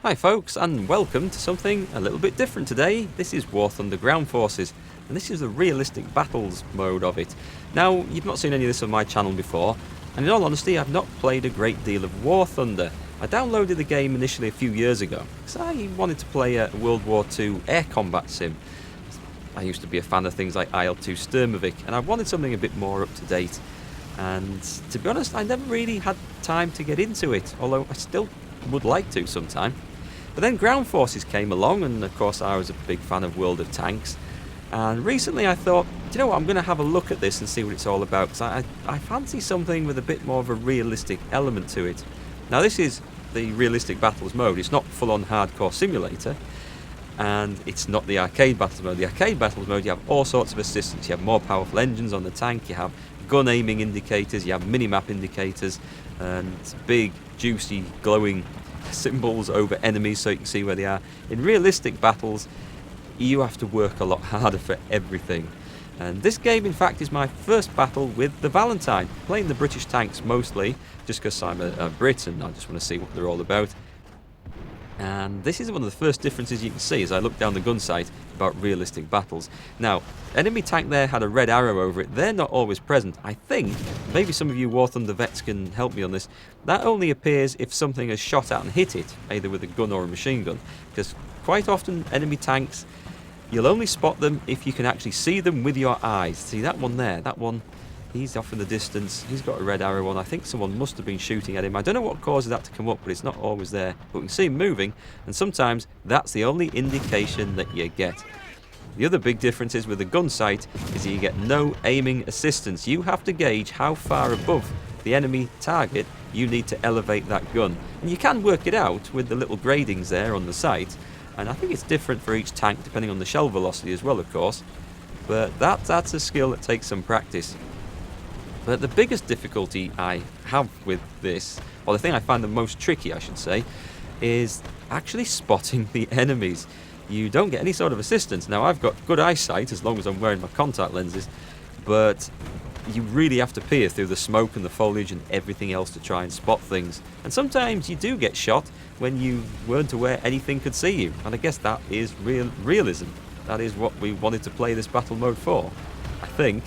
Hi folks, and welcome to something a little bit different today. This is War Thunder Ground Forces, and this is the realistic battles mode of it. Now, you've not seen any of this on my channel before, and in all honesty, I've not played a great deal of War Thunder. I downloaded the game initially a few years ago, because I wanted to play a World War II air combat sim. I used to be a fan of things like IL-2 Sturmovik, and I wanted something a bit more up to date. And to be honest, I never really had time to get into it, although I still would like to sometime. But then Ground Forces came along, and of course I was a big fan of World of Tanks. And recently I thought, do you know what, I'm going to have a look at this and see what it's all about, because I fancy something with a bit more of a realistic element to it. Now this is the realistic battles mode. It's not full-on hardcore simulator, and it's not the arcade battles mode. The arcade battles mode, you have all sorts of assistance. You have more powerful engines on the tank, you have gun aiming indicators, you have minimap indicators, and big, juicy, glowing symbols over enemies so you can see where they are. In realistic battles, you have to work a lot harder for everything. And this game, in fact, is my first battle with the Valentine. Playing the British tanks mostly, just because I'm a Brit and I just want to see what they're all about. And this is one of the first differences you can see as I look down the gun sight about realistic battles. Now, enemy tank there had a red arrow over it. They're not always present. I think, maybe some of you War Thunder vets can help me on this, that only appears if something is shot at and hit it, either with a gun or a machine gun. Because quite often enemy tanks, you'll only spot them if you can actually see them with your eyes. See that one there, that one, he's off in the distance, he's got a red arrow on. I think someone must have been shooting at him. I don't know what causes that to come up, but it's not always there. But we can see him moving, and sometimes that's the only indication that you get. The other big difference is with the gun sight is that you get no aiming assistance. You have to gauge how far above the enemy target you need to elevate that gun. And you can work it out with the little gradings there on the sight, and I think it's different for each tank depending on the shell velocity as well, of course. But that's a skill that takes some practice. But the biggest difficulty I have with this, or the thing I find the most tricky, I should say, is actually spotting the enemies. You don't get any sort of assistance. Now, I've got good eyesight as long as I'm wearing my contact lenses, but you really have to peer through the smoke and the foliage and everything else to try and spot things. And sometimes you do get shot when you weren't aware anything could see you. And I guess that is realism. That is what we wanted to play this battle mode for. I think.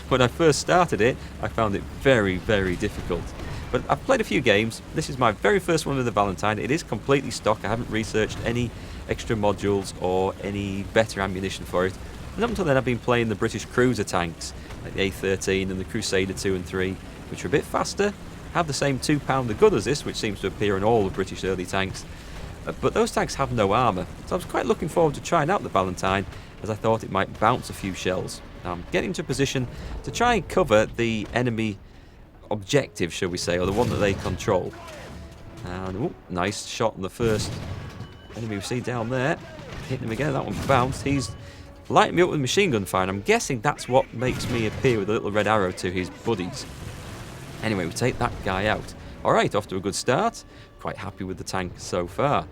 When I first started it, I found it very, very difficult. But I've played a few games. This is my very first one with the Valentine. It is completely stock. I haven't researched any extra modules or any better ammunition for it. And up until then, I've been playing the British cruiser tanks, like the A13 and the Crusader 2 and 3, which are a bit faster, have the same 2-pounder gun as this, which seems to appear in all the British early tanks. But those tanks have no armour, so I was quite looking forward to trying out the Valentine, as I thought it might bounce a few shells. Now I'm getting into a position to try and cover the enemy objective, shall we say, or the one that they control. And ooh, nice shot on the first enemy we see down there. Hitting him again, that one bounced. He's lighting me up with machine gun fire, and I'm guessing that's what makes me appear with a little red arrow to his buddies. Anyway, we take that guy out. Alright, off to a good start. Quite happy with the tank so far.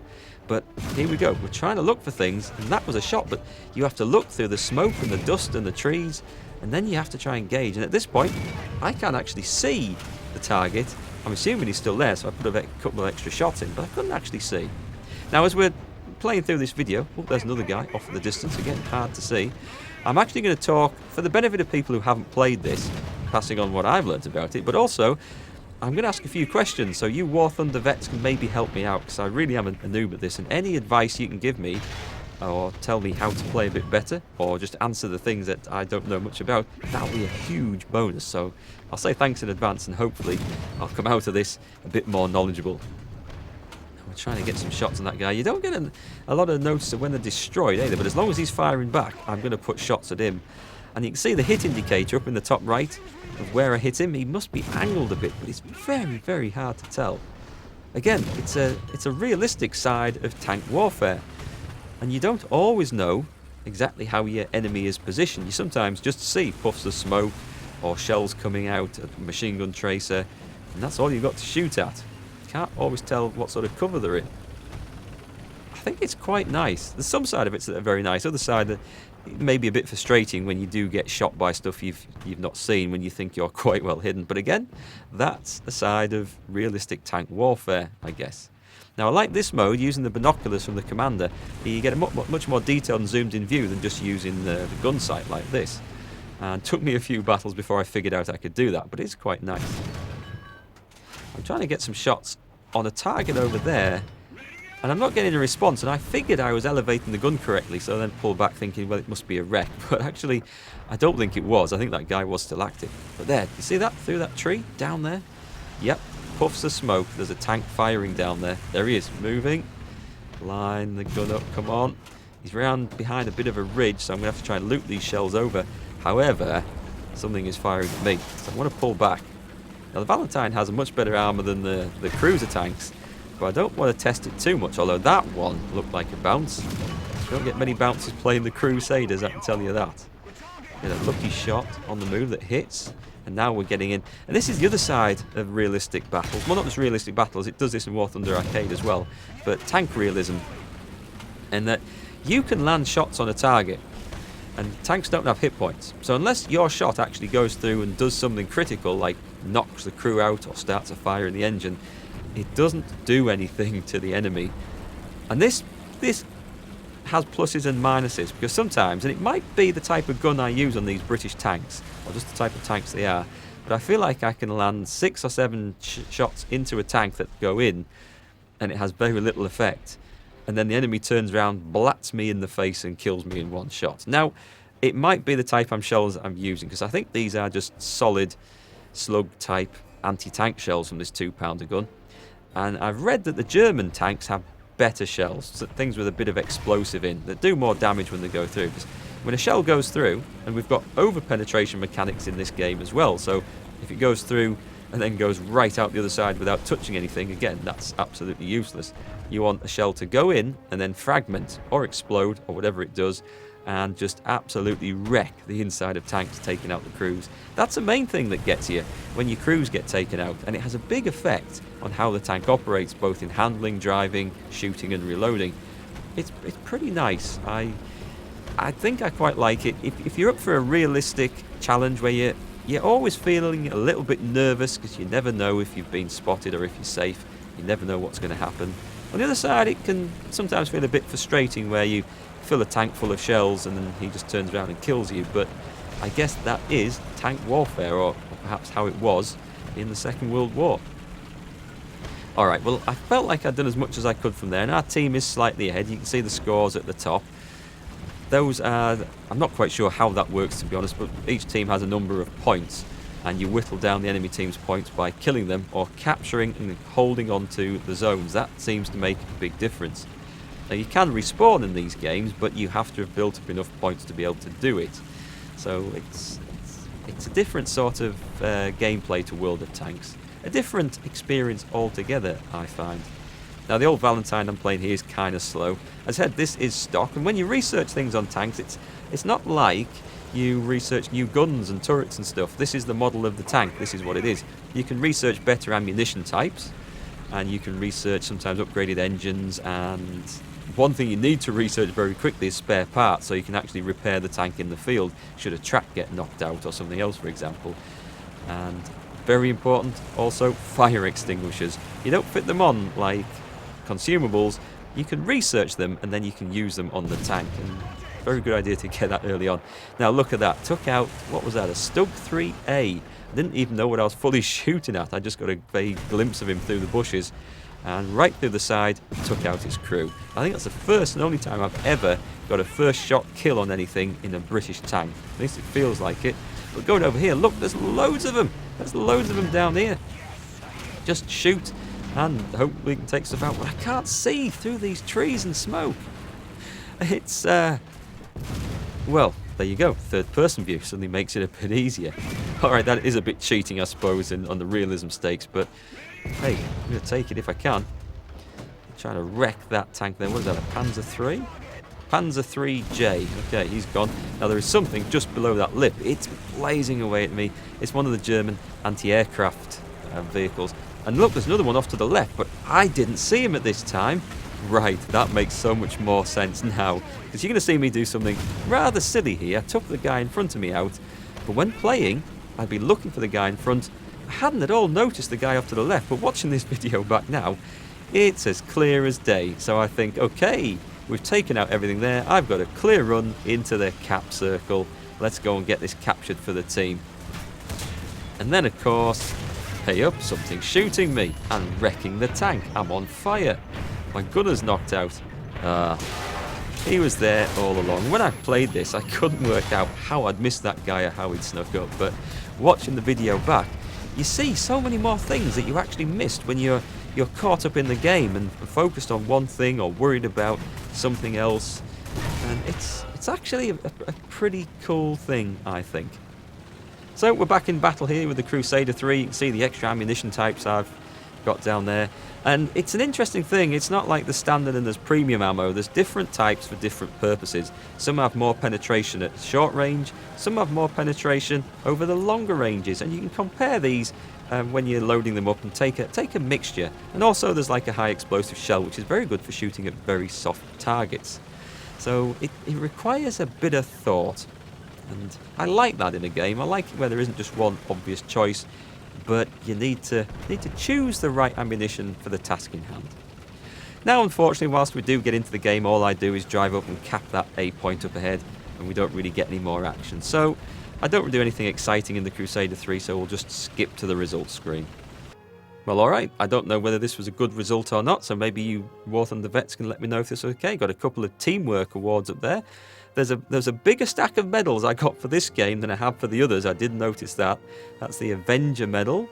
But here we go, we're trying to look for things, and that was a shot, but you have to look through the smoke and the dust and the trees, and then you have to try and gauge. And at this point, I can't actually see the target. I'm assuming he's still there, so I put a couple of extra shots in, but I couldn't actually see. Now, as we're playing through this video, oh, there's another guy off in the distance, again, hard to see. I'm actually going to talk, for the benefit of people who haven't played this, passing on what I've learnt about it, but also I'm going to ask a few questions, so you War Thunder vets can maybe help me out, because I really am a noob at this, and any advice you can give me, or tell me how to play a bit better, or just answer the things that I don't know much about, that'll be a huge bonus. So I'll say thanks in advance, and hopefully I'll come out of this a bit more knowledgeable. We're trying to get some shots on that guy. You don't get a lot of notice of when they're destroyed either, but as long as he's firing back, I'm going to put shots at him. And you can see the hit indicator up in the top right of where I hit him. He must be angled a bit, but it's very, very hard to tell. Again, it's a realistic side of tank warfare, and you don't always know exactly how your enemy is positioned. You sometimes just see puffs of smoke or shells coming out, a machine gun tracer, and that's all you've got to shoot at. You can't always tell what sort of cover they're in. I think it's quite nice. There's some side of it that are very nice. Other side, it may be a bit frustrating when you do get shot by stuff you've not seen when you think you're quite well hidden. But again, that's a side of realistic tank warfare, I guess. Now I like this mode, using the binoculars from the commander. You get a much more detailed and zoomed in view than just using the gun sight like this. And it took me a few battles before I figured out I could do that, but it's quite nice. I'm trying to get some shots on a target over there, and I'm not getting a response, and I figured I was elevating the gun correctly, so I then pulled back thinking, well, it must be a wreck. But actually, I don't think it was. I think that guy was still active. But there, you see that through that tree down there? Yep, puffs of smoke. There's a tank firing down there. There he is, moving. Line the gun up, come on. He's round behind a bit of a ridge, so I'm going to have to try and loop these shells over. However, something is firing at me, so I want to pull back. Now the Valentine has a much better armour than the cruiser tanks, but I don't want to test it too much, although that one looked like a bounce. You don't get many bounces playing the Crusaders, I can tell you that. Get a lucky shot on the move that hits, and now we're getting in. And this is the other side of realistic battles. Well, not just realistic battles, it does this in War Thunder Arcade as well, but tank realism. And that you can land shots on a target, and tanks don't have hit points. So unless your shot actually goes through and does something critical, like knocks the crew out or starts a fire in the engine, it doesn't do anything to the enemy. And this has pluses and minuses, because sometimes, and it might be the type of gun I use on these British tanks, or just the type of tanks they are, but I feel like I can land 6 or 7 shots into a tank that go in, and it has very little effect. And then the enemy turns around, blats me in the face, and kills me in one shot. Now, it might be the type of shells I'm using, because I think these are just solid slug-type anti-tank shells from this 2-pounder gun. And I've read that the German tanks have better shells, so things with a bit of explosive in, that do more damage when they go through. Because when a shell goes through, and we've got over-penetration mechanics in this game as well, so if it goes through and then goes right out the other side without touching anything, again, that's absolutely useless. You want a shell to go in and then fragment or explode or whatever it does, and just absolutely wreck the inside of tanks, taking out the crews. That's the main thing that gets you when your crews get taken out, and it has a big effect on how the tank operates, both in handling, driving, shooting and reloading. It's pretty nice. I think I quite like it. If you're up for a realistic challenge where you're always feeling a little bit nervous because you never know if you've been spotted or if you're safe, you never know what's going to happen. On the other side, it can sometimes feel a bit frustrating where you fill a tank full of shells and then he just turns around and kills you, but I guess that is tank warfare, or perhaps how it was in the Second World War. Alright, well, I felt like I'd done as much as I could from there, and our team is slightly ahead. You can see the scores at the top. Those are, I'm not quite sure how that works, to be honest, but each team has a number of points, and you whittle down the enemy team's points by killing them or capturing and holding on to the zones. That seems to make a big difference. Now, you can respawn in these games, but you have to have built up enough points to be able to do it. So it's a different sort of gameplay to World of Tanks. A different experience altogether, I find. Now, the old Valentine I'm playing here is kind of slow. As I said, this is stock, and when you research things on tanks, it's not like you research new guns and turrets and stuff. This is the model of the tank. This is what it is. You can research better ammunition types, and you can research sometimes upgraded engines, and one thing you need to research very quickly is spare parts, so you can actually repair the tank in the field should a track get knocked out or something else, for example. And very important, also, fire extinguishers. You don't fit them on like consumables. You can research them and then you can use them on the tank, and very good idea to get that early on. Now look at that, took out, what was that, a Stug 3A. I didn't even know what I was fully shooting at. I just got a vague glimpse of him through the bushes, and right through the side took out his crew. I think that's the first and only time I've ever got a first shot kill on anything in a British tank. At least it feels like it. But going over here, look, there's loads of them. There's loads of them down here. Just shoot and hope we can take stuff out. But I can't see through these trees and smoke. It's, well, there you go. Third person view suddenly makes it a bit easier. Alright, that is a bit cheating, I suppose, on the realism stakes, but hey, I'm going to take it if I can. I'm trying to wreck that tank there. What is that, a Panzer 3? Panzer 3J. Okay, he's gone. Now there is something just below that lip. It's blazing away at me. It's one of the German anti-aircraft vehicles. And look, there's another one off to the left, but I didn't see him at this time. Right, that makes so much more sense now. Because you're going to see me do something rather silly here. I took the guy in front of me out, but when playing, I'd be looking for the guy in front. I hadn't at all noticed the guy off to the left, but watching this video back now, It's as clear as day. So I think, okay, we've taken out everything there. I've got a clear run into the cap circle. Let's go and get this captured for the team. And then, of course, hey up, something's shooting me and wrecking the tank. I'm on fire. My gunner's knocked out. He was there all along. When I played this, I couldn't work out how I'd missed that guy or how he'd snuck up. But watching the video back, you see so many more things that you actually missed when you're caught up in the game and focused on one thing or worried about something else. And it's actually a pretty cool thing, I think. So we're back in battle here with the Crusader 3. You can see the extra ammunition types I've got down there. And it's an interesting thing. It's not like the standard and there's premium ammo. There's different types for different purposes. Some have more penetration at short range. Some have more penetration over the longer ranges. And you can compare these when you're loading them up and take a mixture. And also there's like a high explosive shell, which is very good for shooting at very soft targets. So it requires a bit of thought. And I like that in a game. I like it where there isn't just one obvious choice, but you need to choose the right ammunition for the task in hand. Now, unfortunately, whilst we do get into the game, all I do is drive up and cap that A point up ahead, and we don't really get any more action. So I don't do anything exciting in the Crusader 3, so we'll just skip to the results screen. Well, alright, I don't know whether this was a good result or not, so maybe you War Thunder vets can let me know if this is okay. Got a couple of teamwork awards up there. There's a bigger stack of medals I got for this game than I have for the others. I did notice that. That's the Avenger medal.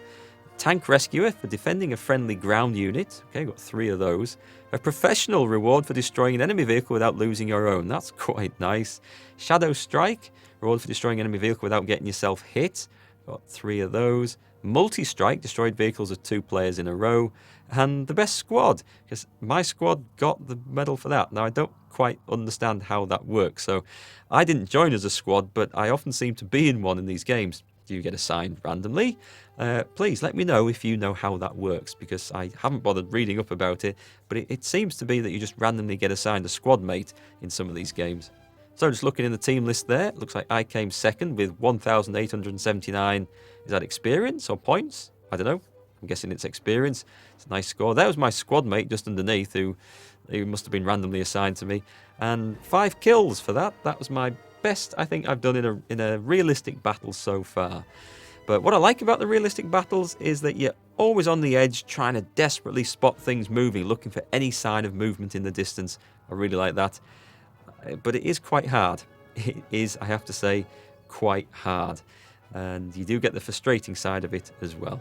Tank Rescuer for defending a friendly ground unit. Okay, got 3 of those. A professional reward for destroying an enemy vehicle without losing your own. That's quite nice. Shadow Strike, reward for destroying an enemy vehicle without getting yourself hit. Got 3 of those. Multi-strike, destroyed vehicles of 2 players in a row. And the best squad, because my squad got the medal for that. Now, I don't quite understand how that works. So I didn't join as a squad, but I often seem to be in one in these games. Do you get assigned randomly? Please let me know if you know how that works, because I haven't bothered reading up about it, but it seems to be that you just randomly get assigned a squad mate in some of these games. So just looking in the team list there, it looks like I came second with 1,879. Is that experience or points? I don't know. I'm guessing it's experience. It's a nice score. That was my squad mate just underneath who must have been randomly assigned to me. And 5 kills for that. That was my best I think I've done in a realistic battle so far. But what I like about the realistic battles is that you're always on the edge trying to desperately spot things moving, looking for any sign of movement in the distance. I really like that. But it is quite hard. It is, I have to say, quite hard. And you do get the frustrating side of it as well.